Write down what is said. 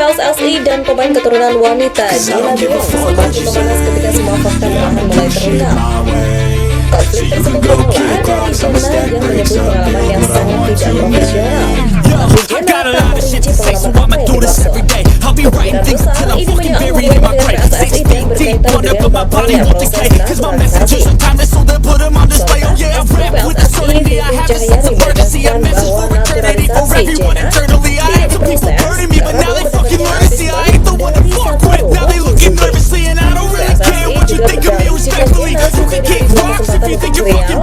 PSSI dan pemain keturunan wanita Gina Biong semakin memanas ketika semua fakta malahan mulai terungkap. Konflik tersebut bermula dari Gina yang menyebut pengalaman yang sangat tidak profesional. Tapi Gina tak merinci pengalaman apa yang dibawa. Kemungkinan besar ini menyoal hubungan dengan PSSI dan berkaitan dengan batalnya proses naturalisasi. PSSI Heri Cahyani menegaskan bahwa naturalisasi Gina tidak diproses karena PSSI dari satu rumah PSSI juga berdalih jika Gina sudah diberi kesempatan untuk berial